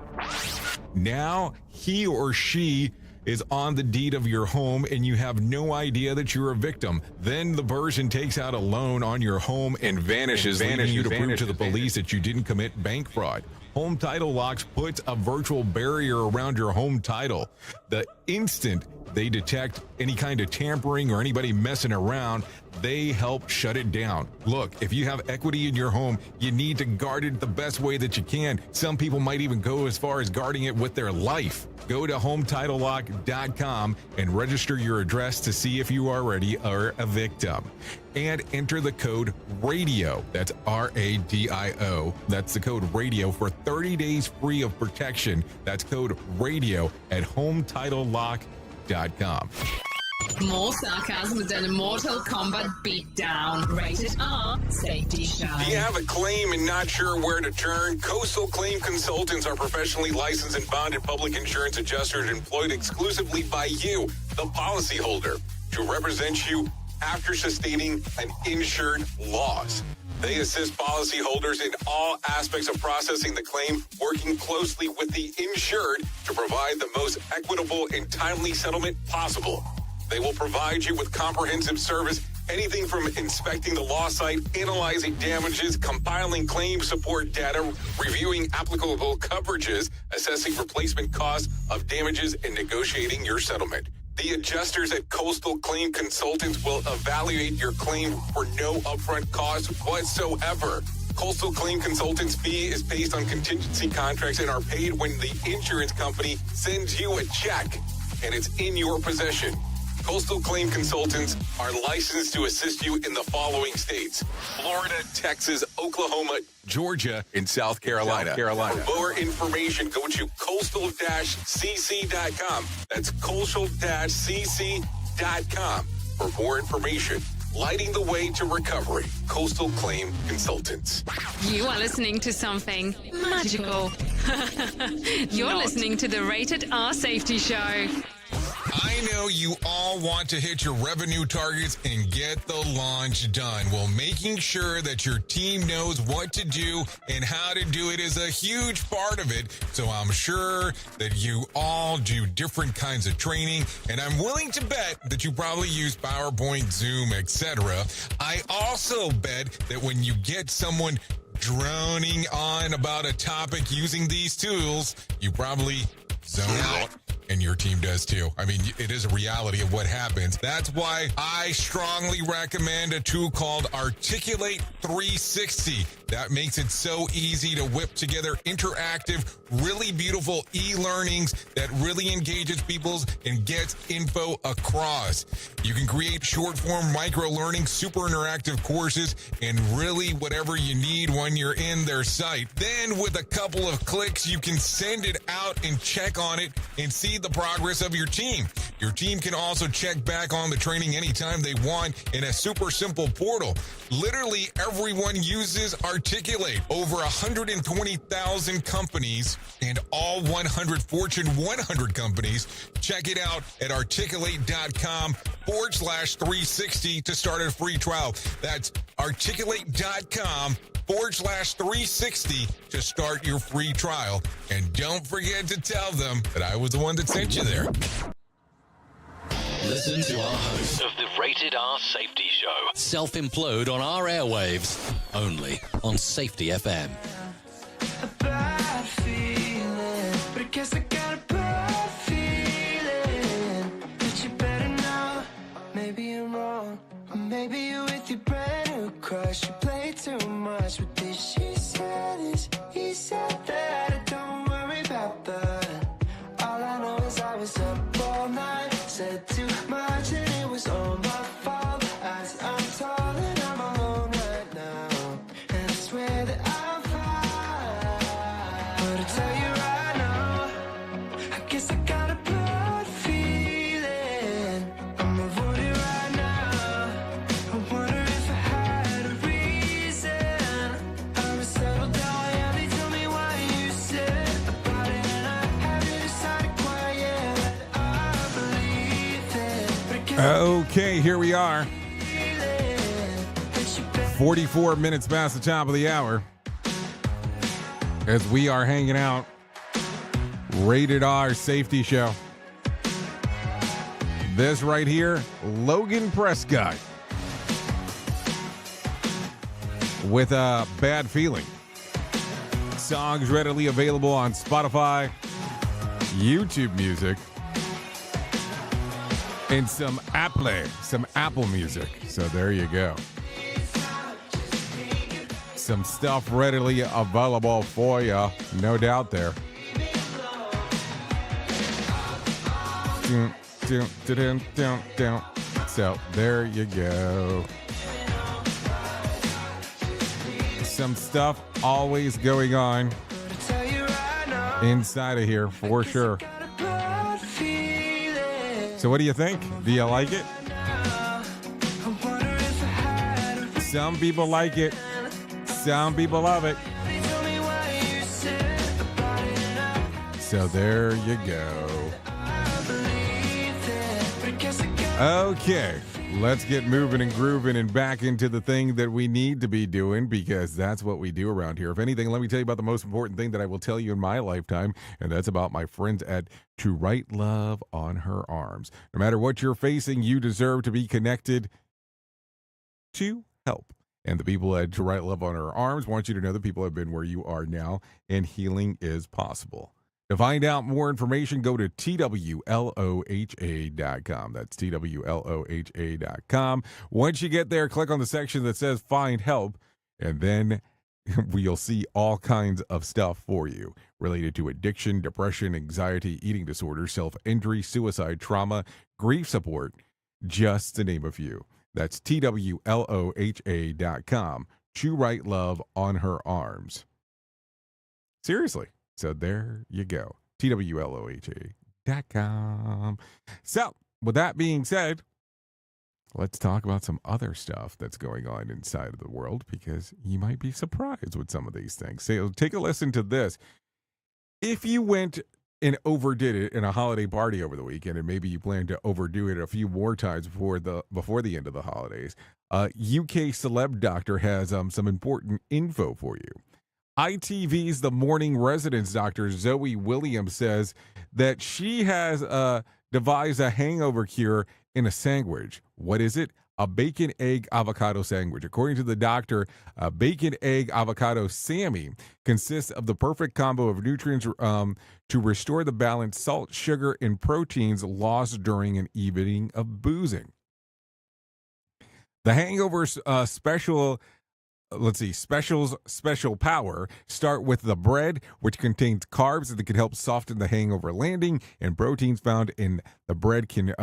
Now he or she is on the deed of your home and you have no idea that you're a victim. Then the person takes out a loan on your home and vanishes, leaving you to prove to the police that you didn't commit bank fraud. Home Title Locks puts a virtual barrier around your home title. The instant they detect any kind of tampering or anybody messing around, they help shut it down. Look, if you have equity in your home, you need to guard it the best way that you can. Some people might even go as far as guarding it with their life. Go to HometitleLock.com and register your address to see if you already are a victim. And enter the code RADIO. That's RADIO. That's the code RADIO for 30 days free of protection. That's code RADIO at HometitleLock.com. More sarcasm than a Mortal Kombat beatdown. Rated R Safety Show. Do you have a claim and not sure where to turn? Coastal Claim Consultants are professionally licensed and bonded public insurance adjusters employed exclusively by you, the policyholder, to represent you after sustaining an insured loss. They assist policyholders in all aspects of processing the claim, working closely with the insured to provide the most equitable and timely settlement possible. They will provide you with comprehensive service, anything from inspecting the loss site, analyzing damages, compiling claim support data, reviewing applicable coverages, assessing replacement costs of damages, and negotiating your settlement. The adjusters at Coastal Claim Consultants will evaluate your claim for no upfront cost whatsoever. Coastal Claim Consultants' fee is based on contingency contracts and are paid when the insurance company sends you a check and it's in your possession. Coastal Claim Consultants are licensed to assist you in the following states: Florida, Texas, Oklahoma, Georgia, and South Carolina. For more information, go to coastal-cc.com. That's coastal-cc.com. For more information, lighting the way to recovery. Coastal Claim Consultants. You are listening to something magical. You're listening to the Rated R Safety Show. I know you all want to hit your revenue targets and get the launch done. Well, making sure that your team knows what to do and how to do it is a huge part of it. So I'm sure that you all do different kinds of training, and I'm willing to bet that you probably use PowerPoint, Zoom, etc. I also bet that when you get someone droning on about a topic using these tools, you probably zone out. And your team does too. I mean, it is a reality of what happens. That's why I strongly recommend a tool called Articulate 360. That makes it so easy to whip together interactive, really beautiful e-learnings that really engages people and gets info across. You can create short-form micro-learning, super interactive courses, and really whatever you need when you're in their site. Then with a couple of clicks, you can send it out and check on it and see the progress of your team. Your team can also check back on the training anytime they want in a super simple portal. Literally everyone uses Articulate. Over 120,000 companies and all 100 Fortune 100 companies. Check it out at articulate.com/360 to start a free trial. That's articulate.com/360 to start your free trial. And don't forget to tell them that I was the one that sent you there. Listen to our host of the Rated R Safety Show. Self-implode on our airwaves. Only on Safety FM. A bad feeling, but I guess I got a bad feeling. But you better know, maybe I'm wrong. Or maybe you're with your brand new crush. You play too much with this. She said this, he said that. Don't worry about that. All I know is I was up all night. Said too much and it was all my fault. As I'm tall and I'm alone right now, and I swear that I'm fine. But I tell you right now, I guess I got a bad feeling. I'm avoiding right now. I wonder if I had a reason. I was settled down Okay, here we are. 44 minutes past the top of the hour as we are hanging out. Rated R Safety Show. This right here, Logan Prescott with a Bad Feeling. Songs readily available on Spotify, YouTube Music, and some Apple Music. So there you go. Some stuff readily available for you, no doubt there. So there you go. Some stuff always going on inside of here for sure. So what do you think? Do you like it? Some people like it. Some people love it. So there you go. Okay, let's get moving and grooving and back into the thing that we need to be doing, because that's what we do around here. If anything, let me tell you about the most important thing that I will tell you in my lifetime, and that's about my friends at To Write Love on Her Arms. No matter what you're facing, you deserve to be connected to help. And the people at To Write Love on Her Arms want you to know that people have been where you are now, and healing is possible. To find out more information, go to TWLOHA.com. That's TWLOHA.com. Once you get there, click on the section that says Find Help, and then you'll see all kinds of stuff for you related to addiction, depression, anxiety, eating disorder, self-injury, suicide, trauma, grief support, just to name a few. That's TWLOHA.com. To Write Love on Her Arms. Seriously. So there you go. TWLOHA.com. So, with that being said, let's talk about some other stuff that's going on inside of the world, because you might be surprised with some of these things. So, take a listen to this. If you went and overdid it in a holiday party over the weekend, and maybe you plan to overdo it a few more times before the end of the holidays, UK celeb doctor has some important info for you. ITV's The Morning Residence doctor Zoe Williams says that she has devised a hangover cure in a sandwich. What is it? A bacon, egg, avocado sandwich. According to the doctor, a bacon, egg, avocado Sammy consists of the perfect combo of nutrients to restore the balance, salt, sugar, and proteins lost during an evening of boozing. The hangover special power start with the bread, which contains carbs that can help soften the hangover landing, and proteins found in the bread can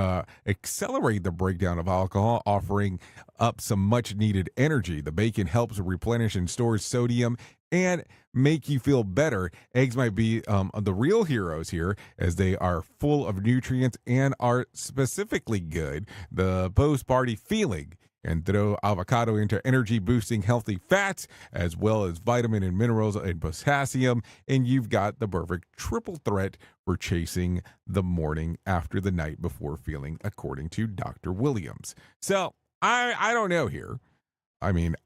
accelerate the breakdown of alcohol, offering up some much needed energy. The bacon helps replenish and store sodium and make you feel better. Eggs might be the real heroes here, as they are full of nutrients and are specifically good the post-party feeling. And throw avocado into energy-boosting healthy fats, as well as vitamin and minerals and potassium, and you've got the perfect triple threat for chasing the morning after the night before feeling, according to Dr. Williams. So, I don't know here. I mean,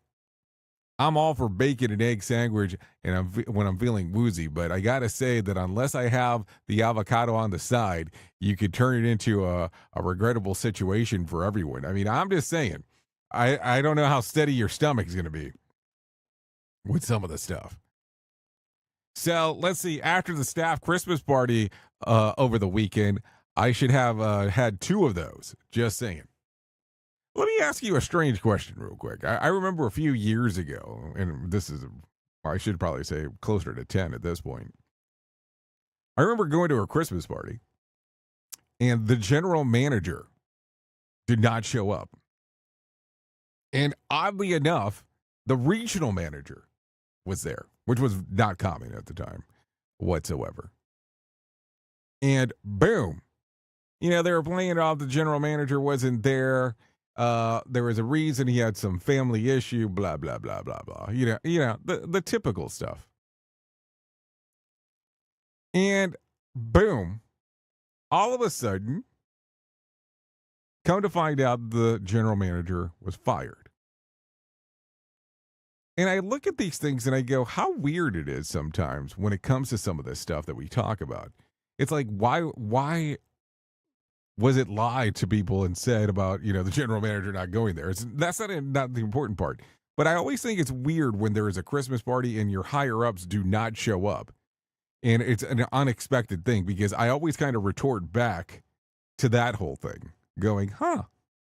I'm all for bacon and egg sandwich and when I'm feeling woozy, but I got to say that unless I have the avocado on the side, you could turn it into a regrettable situation for everyone. I mean, I'm just saying. I don't know how steady your stomach is going to be with some of the stuff. So let's see. After the staff Christmas party over the weekend, I should have had 2 of those. Just saying. Let me ask you a strange question real quick. I remember a few years ago, and this is, I should probably say closer to 10 at this point. I remember going to a Christmas party, and the general manager did not show up. And oddly enough, the regional manager was there, which was not common at the time whatsoever. And boom, they were playing it off. The general manager wasn't there. There was a reason. He had some family issue, blah, blah, blah, blah, blah. The typical stuff. And boom, all of a sudden, Come to find out, the general manager was fired. And I look at these things and I go, how weird it is sometimes when it comes to some of this stuff that we talk about. It's like, why was it lied to people and said about, the general manager not going there? That's not the important part. But I always think it's weird when there is a Christmas party and your higher-ups do not show up. And it's an unexpected thing, because I always kind of retort back to that whole thing, going,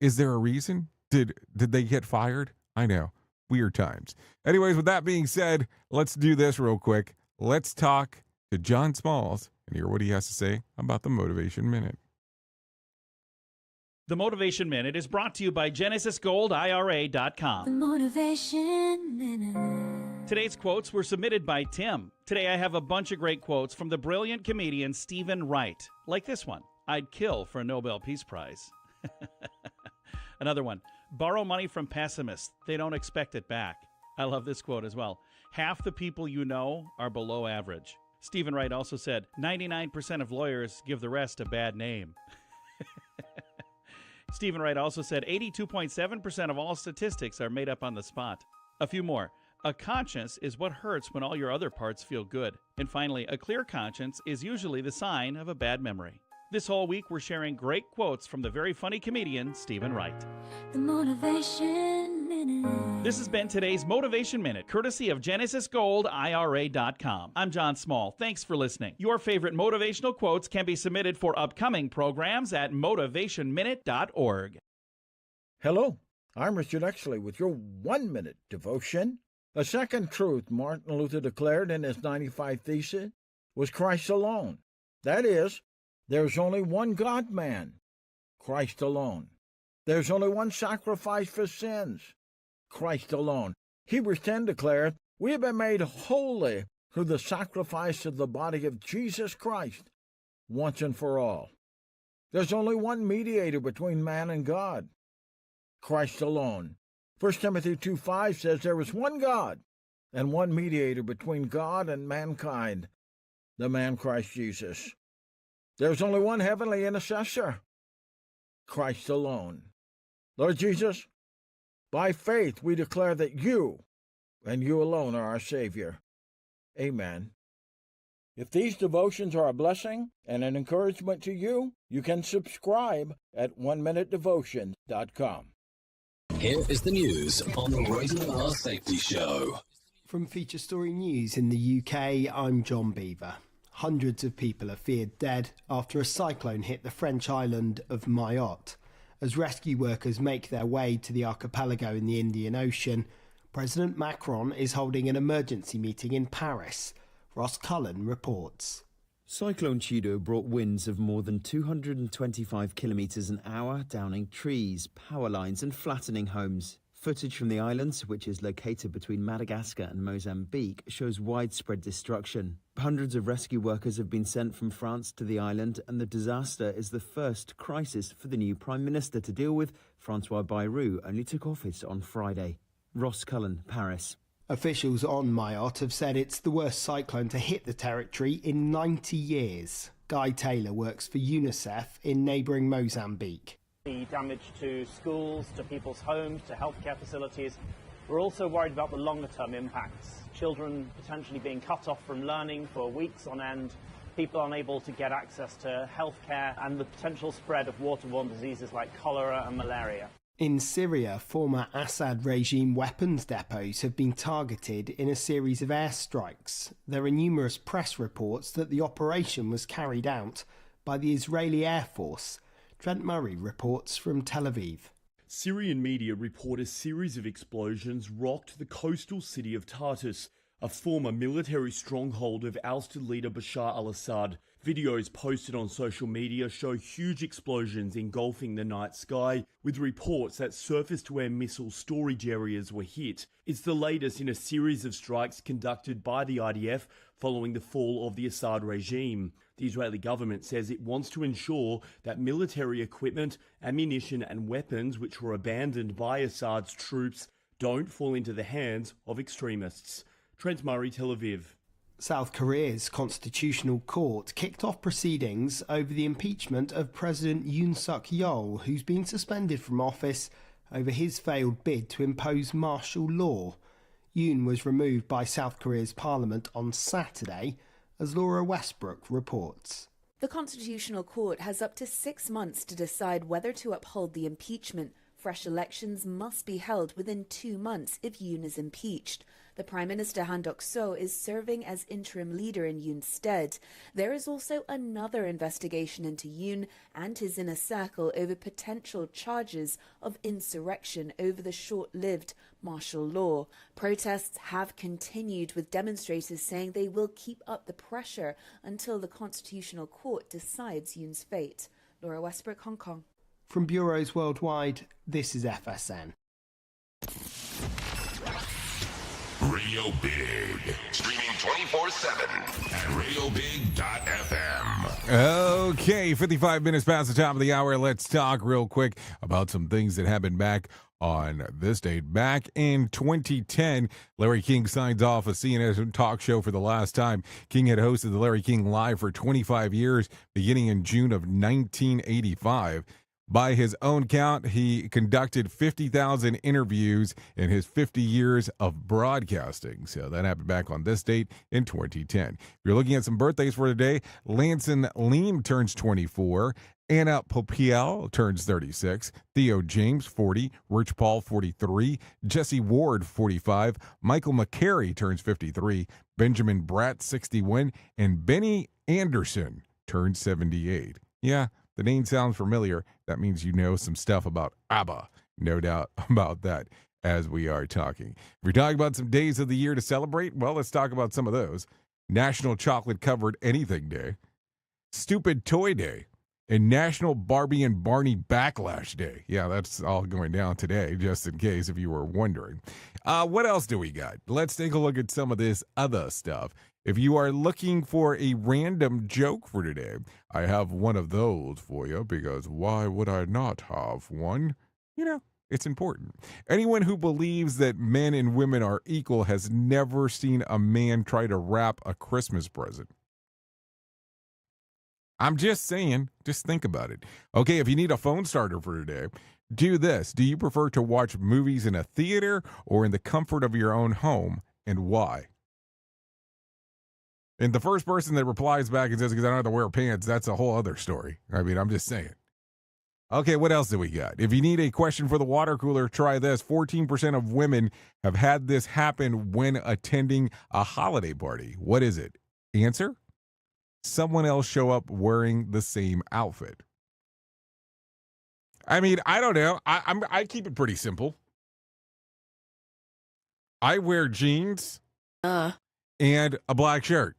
is there a reason? Did they get fired? I know. Weird times. Anyways, with that being said, let's do this real quick. Let's talk to John Smalls and hear what he has to say about the Motivation Minute. The Motivation Minute is brought to you by GenesisGoldIRA.com. The Motivation Minute. Today's quotes were submitted by Tim. Today I have a bunch of great quotes from the brilliant comedian Stephen Wright. Like this one: I'd kill for a Nobel Peace Prize. Another one: borrow money from pessimists. They don't expect it back. I love this quote as well. Half the people you know are below average. Stephen Wright also said, 99% of lawyers give the rest a bad name. Stephen Wright also said 82.7% of all statistics are made up on the spot. A few more. A conscience is what hurts when all your other parts feel good. And finally, a clear conscience is usually the sign of a bad memory. This whole week, we're sharing great quotes from the very funny comedian Stephen Wright. The Motivation Minute. This has been today's Motivation Minute, courtesy of GenesisGoldIRA.com. I'm John Small. Thanks for listening. Your favorite motivational quotes can be submitted for upcoming programs at motivationminute.org. Hello, I'm Richard Exley with your 1-minute devotion. A second truth Martin Luther declared in his 95 Theses was Christ alone. That is, there's only one God-man, Christ alone. There's only one sacrifice for sins, Christ alone. Hebrews 10 declared, we have been made holy through the sacrifice of the body of Jesus Christ, once and for all. There's only one mediator between man and God, Christ alone. 1 Timothy 2:5 says there is one God and one mediator between God and mankind, the man Christ Jesus. There's only one heavenly intercessor, Christ alone. Lord Jesus, by faith we declare that you and you alone are our Savior. Amen. If these devotions are a blessing and an encouragement to you, you can subscribe at oneminutedevotion.com. Here is the news on the Rated R Safety Show. From Feature Story News in the UK, I'm John Beaver. Hundreds of people are feared dead after a cyclone hit the French island of Mayotte. As rescue workers make their way to the archipelago in the Indian Ocean, President Macron is holding an emergency meeting in Paris. Ross Cullen reports. Cyclone Chido brought winds of more than 225 kilometres an hour, downing trees, power lines and flattening homes. Footage from the island, which is located between Madagascar and Mozambique, shows widespread destruction. Hundreds of rescue workers have been sent from France to the island, and the disaster is the first crisis for the new Prime Minister to deal with. Francois Bayrou only took office on Friday. Ross Cullen, Paris. Officials on Mayotte have said it's the worst cyclone to hit the territory in 90 years. Guy Taylor works for UNICEF in neighbouring Mozambique. The damage to schools, to people's homes, to healthcare facilities. We're also worried about the longer-term impacts. Children potentially being cut off from learning for weeks on end, people unable to get access to healthcare, and the potential spread of waterborne diseases like cholera and malaria. In Syria, former Assad regime weapons depots have been targeted in a series of airstrikes. There are numerous press reports that the operation was carried out by the Israeli Air Force. Trent Murray reports from Tel Aviv. Syrian media report a series of explosions rocked the coastal city of Tartus, a former military stronghold of ousted leader Bashar al-Assad. Videos posted on social media show huge explosions engulfing the night sky, with reports that surface-to-air missile storage areas were hit. It's the latest in a series of strikes conducted by the IDF following the fall of the Assad regime. The Israeli government says it wants to ensure that military equipment, ammunition and weapons which were abandoned by Assad's troops don't fall into the hands of extremists. Trent Murray, Tel Aviv. South Korea's constitutional court kicked off proceedings over the impeachment of President Yoon Suk-yeol, who's been suspended from office over his failed bid to impose martial law. Yoon was removed by South Korea's parliament on Saturday, as Laura Westbrook reports. The Constitutional Court has up to 6 months to decide whether to uphold the impeachment. Fresh elections must be held within 2 months if Yoon is impeached. The Prime Minister Han Duck-seo is serving as interim leader in Yoon's stead. There is also another investigation into Yoon and his inner circle over potential charges of insurrection over the short-lived martial law. Protests have continued, with demonstrators saying they will keep up the pressure until the Constitutional Court decides Yoon's fate. Laura Westbrook, Hong Kong. From bureaus worldwide, this is FSN. Radio Big. Streaming 24/7 at radiobig.fm. Okay, 55 minutes past the top of the hour. Let's talk real quick about some things that happened back on this date. Back in 2010, Larry King signs off a CNN talk show for the last time. King had hosted the Larry King Live for 25 years, beginning in June of 1985. By his own count, he conducted 50,000 interviews in his 50 years of broadcasting. So that happened back on this date in 2010. If you're looking at some birthdays for today, Lanson Leem turns 24. Anna Popiel turns 36. Theo James, 40. Rich Paul, 43. Jesse Ward, 45. Michael McCary turns 53. Benjamin Bratt, 61. And Benny Anderson turns 78. Yeah, the name sounds familiar. That means you know some stuff about ABBA. No doubt about that as we are talking. If we're talking about some days of the year to celebrate, well, let's talk about some of those. National Chocolate Covered Anything Day, Stupid Toy Day, and National Barbie and Barney Backlash Day. Yeah, that's all going down today, just in case if you were wondering. What else do we got? Let's take a look at some of this other stuff. If you are looking for a random joke for today, I have one of those for you, because why would I not have one? You know, it's important. Anyone who believes that men and women are equal has never seen a man try to wrap a Christmas present. I'm just saying, just think about it. Okay, if you need a phone starter for today, do this. Do you prefer to watch movies in a theater or in the comfort of your own home, and why? And the first person that replies back and says, because I don't have to wear pants, that's a whole other story. I mean, I'm just saying. Okay, what else do we got? If you need a question for the water cooler, try this. 14% of women have had this happen when attending a holiday party. What is it? Answer? Someone else show up wearing the same outfit. I mean, I don't know. I keep it pretty simple. I wear jeans and a black shirt.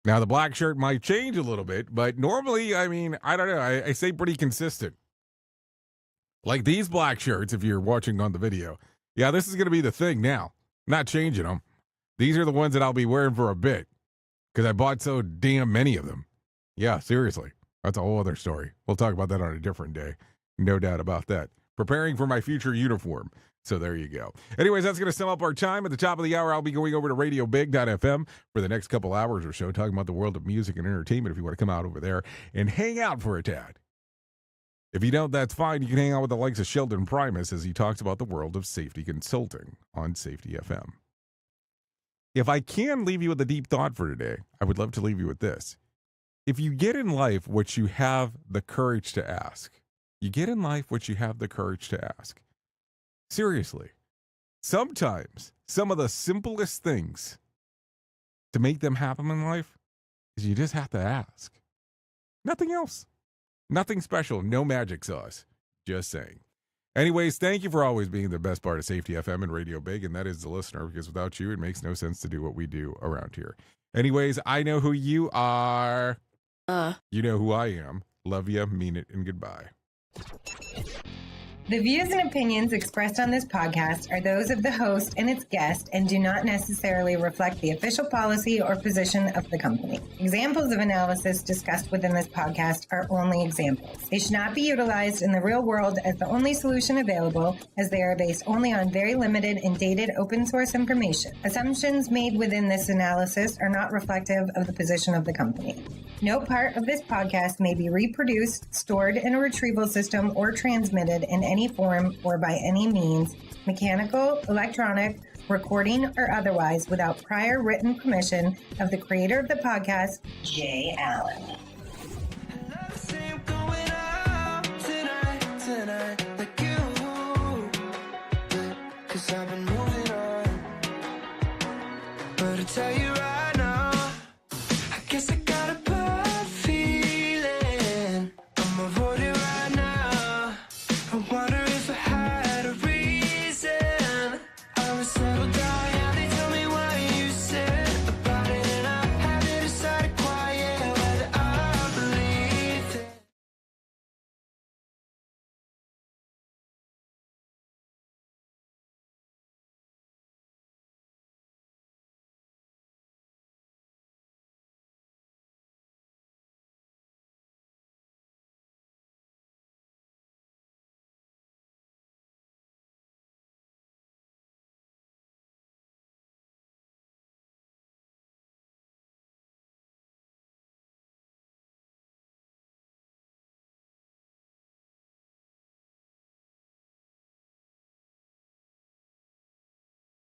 Now, the black shirt might change a little bit, but normally, I mean, I don't know. I stay pretty consistent. Like these black shirts, if you're watching on the video. Yeah, this is going to be the thing now. I'm not changing them. These are the ones that I'll be wearing for a bit because I bought so damn many of them. Yeah, seriously. That's a whole other story. We'll talk about that on a different day. No doubt about that. Preparing for my future uniform. So there you go. Anyways, that's going to sum up our time. At the top of the hour, I'll be going over to radiobig.fm for the next couple hours or so, talking about the world of music and entertainment if you want to come out over there and hang out for a tad. If you don't, that's fine. You can hang out with the likes of Sheldon Primus as he talks about the world of safety consulting on Safety FM. If I can leave you with a deep thought for today, I would love to leave you with this. If you get in life what you have the courage to ask, you get in life what you have the courage to ask. Seriously, sometimes some of the simplest things to make them happen in life is you just have to ask. Nothing else. Nothing special. No magic sauce. Just saying. Anyways, thank you for always being the best part of Safety FM and Radio Big, and that is the listener, because without you, it makes no sense to do what we do around here. Anyways, I know who you are. You know who I am. Love you, mean it, and goodbye. The views and opinions expressed on this podcast are those of the host and its guest and do not necessarily reflect the official policy or position of the company. Examples of analysis discussed within this podcast are only examples. They should not be utilized in the real world as the only solution available, as they are based only on very limited and dated open source information. Assumptions made within this analysis are not reflective of the position of the company. No part of this podcast may be reproduced, stored in a retrieval system, or transmitted in any form or by any means, mechanical, electronic, recording, or otherwise, without prior written permission of the creator of the podcast, Jay Allen.